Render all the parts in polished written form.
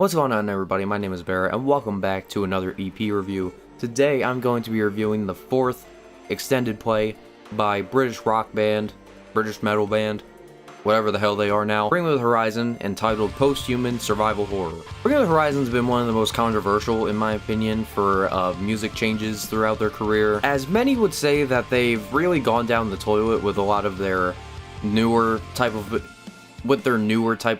What's going on, everybody? My name is Bear, and welcome back to another EP review. Today I'm going to be reviewing the fourth extended play by British metal band, whatever the hell they are now, Bring Me the Horizon, entitled Post-Human Survival Horror. Bring Me the Horizon's been one of the most controversial, in my opinion, for music changes throughout their career, as many would say that they've really gone down the toilet with a lot of their newer type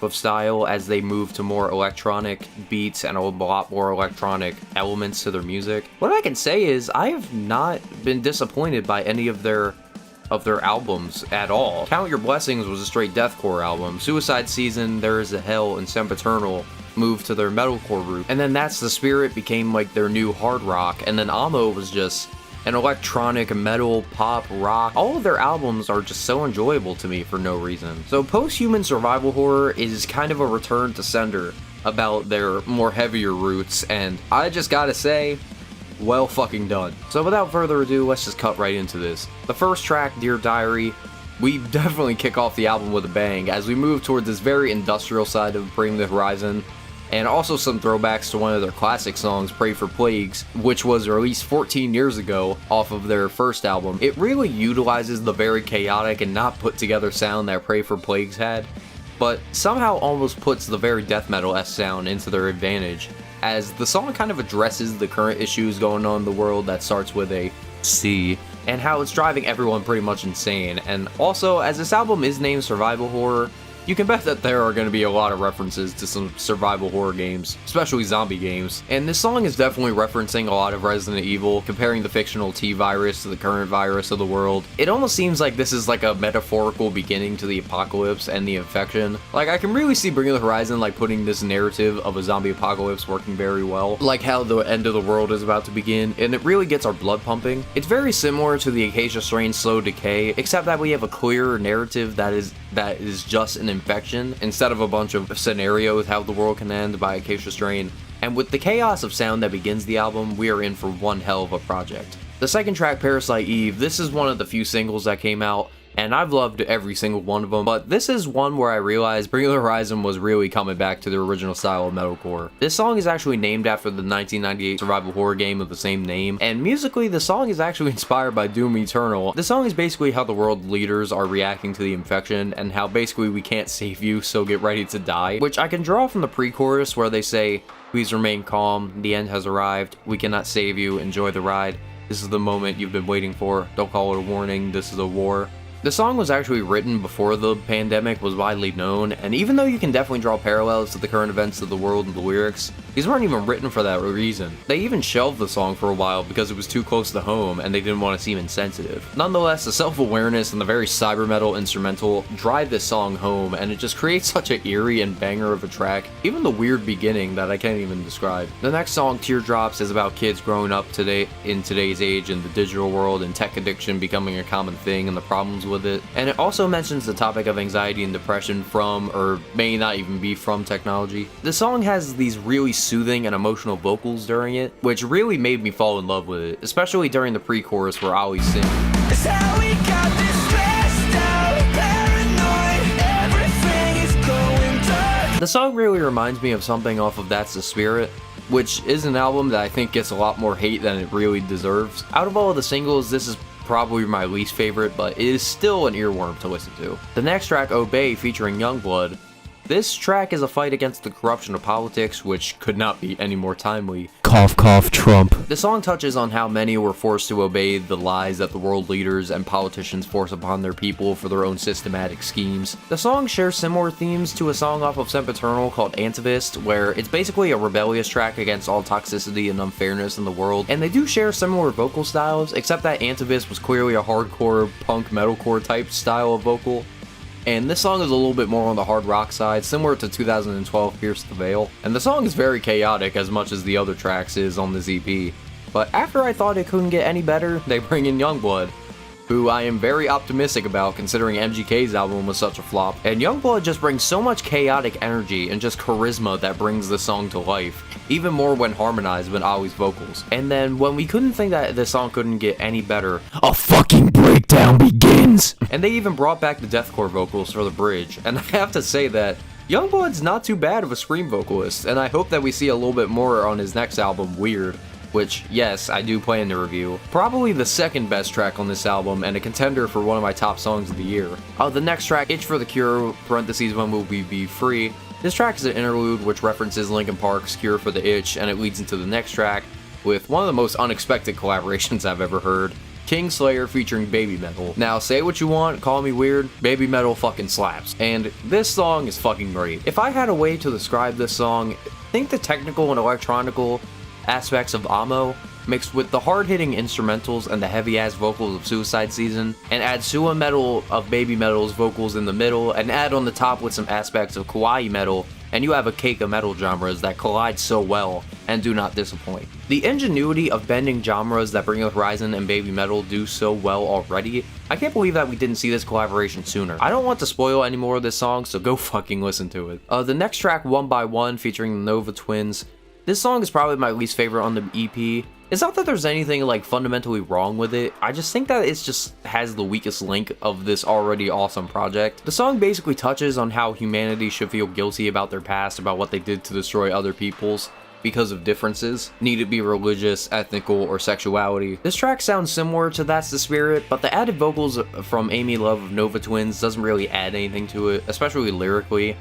of style as they move to more electronic beats and a lot more electronic elements to their music. What I can say is I have not been disappointed by any of their albums at all. Count Your Blessings was a straight deathcore album. Suicide Season, There Is a Hell, and Sempiternal moved to their metalcore route. And then That's the Spirit became like their new hard rock, and then Amo was just an electronic, metal, pop, rock. All of their albums are just so enjoyable to me for no reason. So Post-Human Survival Horror is kind of a return to sender about their more heavier roots, and I just gotta say, well fucking done. So without further ado, let's just cut right into this. The first track, Dear Diary, we definitely kick off the album with a bang as we move toward this very industrial side of Bring the Horizon, and also some throwbacks to one of their classic songs, Pray for Plagues, which was released 14 years ago off of their first album. It really utilizes the very chaotic and not put together sound that Pray for Plagues had, but somehow almost puts the very death metal-esque sound into their advantage, as the song kind of addresses the current issues going on in the world that starts with a C, and how it's driving everyone pretty much insane. And also, as this album is named Survival Horror, you can bet that there are going to be a lot of references to some survival horror games, especially zombie games. And this song is definitely referencing a lot of Resident Evil, comparing the fictional T virus to the current virus of the world. It almost seems like this is like a metaphorical beginning to the apocalypse and the infection. Like, I can really see Bring Me the Horizon like putting this narrative of a zombie apocalypse working very well. Like how the end of the world is about to begin, and it really gets our blood pumping. It's very similar to the Acacia Strain's Slow Decay, except that we have a clearer narrative that is just an infection instead of a bunch of scenarios how the world can end by Acacia Strain. And with the chaos of sound that begins the album, we are in for one hell of a project. The second track, Parasite Eve, this is one of the few singles that came out, and I've loved every single one of them, but this is one where I realized Bring Me the Horizon was really coming back to the original style of metalcore. This song is actually named after the 1998 survival horror game of the same name, and musically the song is actually inspired by Doom Eternal. The song is basically how the world leaders are reacting to the infection, and how basically we can't save you, so get ready to die, which I can draw from the pre-chorus where they say, "Please remain calm, the end has arrived, we cannot save you, enjoy the ride, this is the moment you've been waiting for, don't call it a warning, this is a war." The song was actually written before the pandemic was widely known, and even though you can definitely draw parallels to the current events of the world in the lyrics, these weren't even written for that reason. They even shelved the song for a while because it was too close to home and they didn't want to seem insensitive. Nonetheless, the self-awareness and the very cyber metal instrumental drive this song home, and it just creates such an eerie and banger of a track, even the weird beginning that I can't even describe. The next song, Teardrops, is about kids growing up in today's age in the digital world and tech addiction becoming a common thing and the problems with it. And it also mentions the topic of anxiety and depression from, or may not even be from, technology. The song has these really soothing and emotional vocals during it, which really made me fall in love with it, especially during the pre-chorus where Ollie's singing. That's how we got this stressed out, paranoid, everything is going dark. The song really reminds me of something off of That's the Spirit, which is an album that I think gets a lot more hate than it really deserves. Out of all of the singles, this is probably my least favorite, but it is still an earworm to listen to. The next track, Obey, featuring Youngblood. This track is a fight against the corruption of politics, which could not be any more timely. Cough, cough, Trump. The song touches on how many were forced to obey the lies that the world leaders and politicians force upon their people for their own systematic schemes. The song shares similar themes to a song off of Sempiternal called Antivist, where it's basically a rebellious track against all toxicity and unfairness in the world, and they do share similar vocal styles, except that Antivist was clearly a hardcore punk metalcore type style of vocal. And this song is a little bit more on the hard rock side, similar to 2012 Pierce the Veil. And the song is very chaotic as much as the other tracks is on this EP. But after I thought it couldn't get any better, they bring in Youngblood, who I am very optimistic about considering MGK's album was such a flop. And Youngblood just brings so much chaotic energy and just charisma that brings the song to life, even more when harmonized with Ollie's vocals. And then when we couldn't think that the song couldn't get any better, a fucking breakdown begins! And they even brought back the deathcore vocals for the bridge, and I have to say that Youngblood's not too bad of a scream vocalist, and I hope that we see a little bit more on his next album, Weird, which, yes, I do plan to review. Probably the second best track on this album, and a contender for one of my top songs of the year. The next track, Itch for the Cure, parentheses, When Will We Be Free. This track is an interlude which references Linkin Park's Cure for the Itch, and it leads into the next track with one of the most unexpected collaborations I've ever heard. Kingslayer featuring Baby Metal. Now, say what you want, call me weird, Baby Metal fucking slaps. And this song is fucking great. If I had a way to describe this song, think the technical and electronical aspects of Amo, mixed with the hard-hitting instrumentals and the heavy-ass vocals of Suicide Season, and add Sua Metal of Baby Metal's vocals in the middle, and add on the top with some aspects of Kawaii Metal, and you have a cake of metal genres that collide so well and do not disappoint. The ingenuity of bending genres that Bring the Horizon and Baby Metal do so well already, I can't believe that we didn't see this collaboration sooner. I don't want to spoil any more of this song, so go fucking listen to it. The next track, One by One, featuring the Nova Twins. This song is probably my least favorite on the EP. It's not that there's anything like fundamentally wrong with it, I just think that it just has the weakest link of this already awesome project. The song basically touches on how humanity should feel guilty about their past, about what they did to destroy other peoples because of differences, need it be religious, ethnical, or sexuality. This track sounds similar to That's the Spirit, but the added vocals from Amy Love of Nova Twins doesn't really add anything to it, especially lyrically,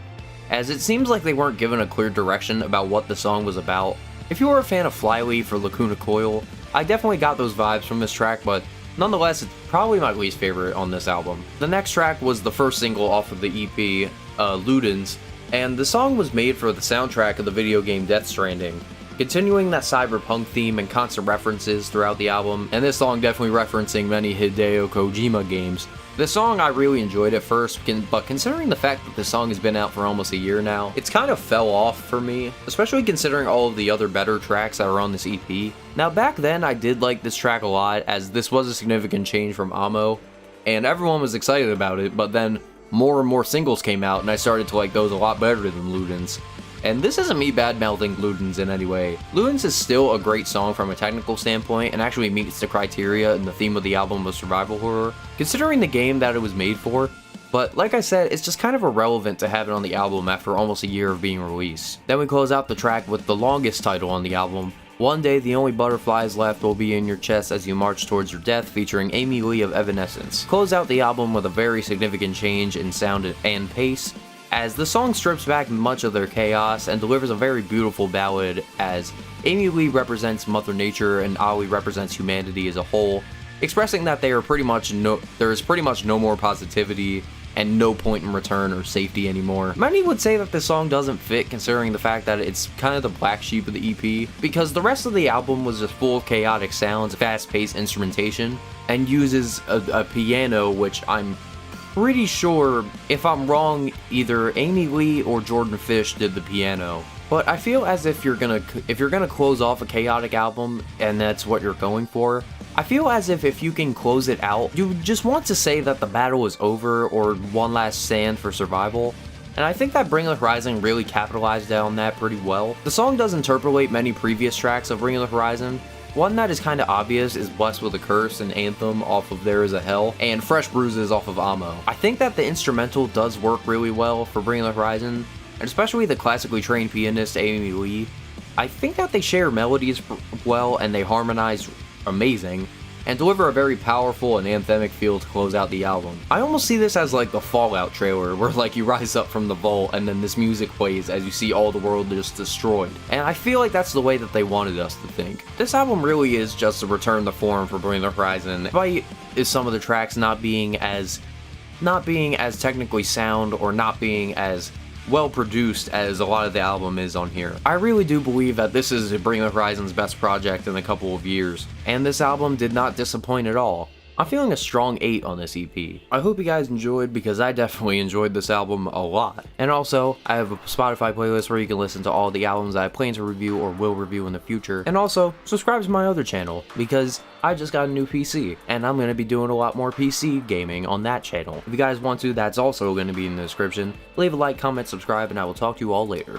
as it seems like they weren't given a clear direction about what the song was about. If you were a fan of Flyleaf or Lacuna Coil, I definitely got those vibes from this track, but nonetheless, it's probably my least favorite on this album. The next track was the first single off of the EP, Ludens, and the song was made for the soundtrack of the video game Death Stranding, continuing that cyberpunk theme and constant references throughout the album, and this song definitely referencing many Hideo Kojima games. This song I really enjoyed at first, but considering the fact that this song has been out for almost a year now, it's kind of fell off for me, especially considering all of the other better tracks that are on this EP. Now back then I did like this track a lot, as this was a significant change from Amo, and everyone was excited about it, but then more and more singles came out and I started to like those a lot better than Ludens. And this isn't me bad-mouthing Ludens in any way. Ludens is still a great song from a technical standpoint and actually meets the criteria and the theme of the album of survival horror, considering the game that it was made for. But like I said, it's just kind of irrelevant to have it on the album after almost a year of being released. Then we close out the track with the longest title on the album, One Day the Only Butterflies Left Will Be in Your Chest As You March Towards Your Death, featuring Amy Lee of Evanescence. Close out the album with a very significant change in sound and pace, as the song strips back much of their chaos and delivers a very beautiful ballad, as Amy Lee represents Mother Nature and Ali represents humanity as a whole, expressing that there is pretty much no more positivity and no point in return or safety anymore. Many would say that this song doesn't fit, considering the fact that it's kind of the black sheep of the EP, because the rest of the album was just full of chaotic sounds, fast-paced instrumentation, and uses a piano, which I'm pretty sure, if I'm wrong, either Amy Lee or Jordan Fish did the piano. But I feel as if you're gonna close off a chaotic album and that's what you're going for, I feel as if you can close it out, you just want to say that the battle is over or one last stand for survival. And I think that Bring the Horizon really capitalized on that pretty well. The song does interpolate many previous tracks of Bring the Horizon. One that is kinda obvious is Blessed with a Curse and Anthem off of There Is a Hell, and Fresh Bruises off of Amo. I think that the instrumental does work really well for Bring the Horizon, and especially the classically trained pianist Amy Lee. I think that they share melodies well and they harmonize amazing, and deliver a very powerful and anthemic feel to close out the album. I almost see this as like the Fallout trailer, where like you rise up from the vault and then this music plays as you see all the world just destroyed. And I feel like that's the way that they wanted us to think. This album really is just a return to form for Bring the Horizon, despite some of the tracks not being as technically sound or not being as well produced as a lot of the album is on here. I really do believe that this is Bring the Horizon's best project in a couple of years, and this album did not disappoint at all. I'm feeling a strong 8 on this EP. I hope you guys enjoyed, because I definitely enjoyed this album a lot. And also, I have a Spotify playlist where you can listen to all the albums that I plan to review or will review in the future. And also, subscribe to my other channel, because I just got a new PC, and I'm going to be doing a lot more PC gaming on that channel. If you guys want to, that's also going to be in the description. Leave a like, comment, subscribe, and I will talk to you all later.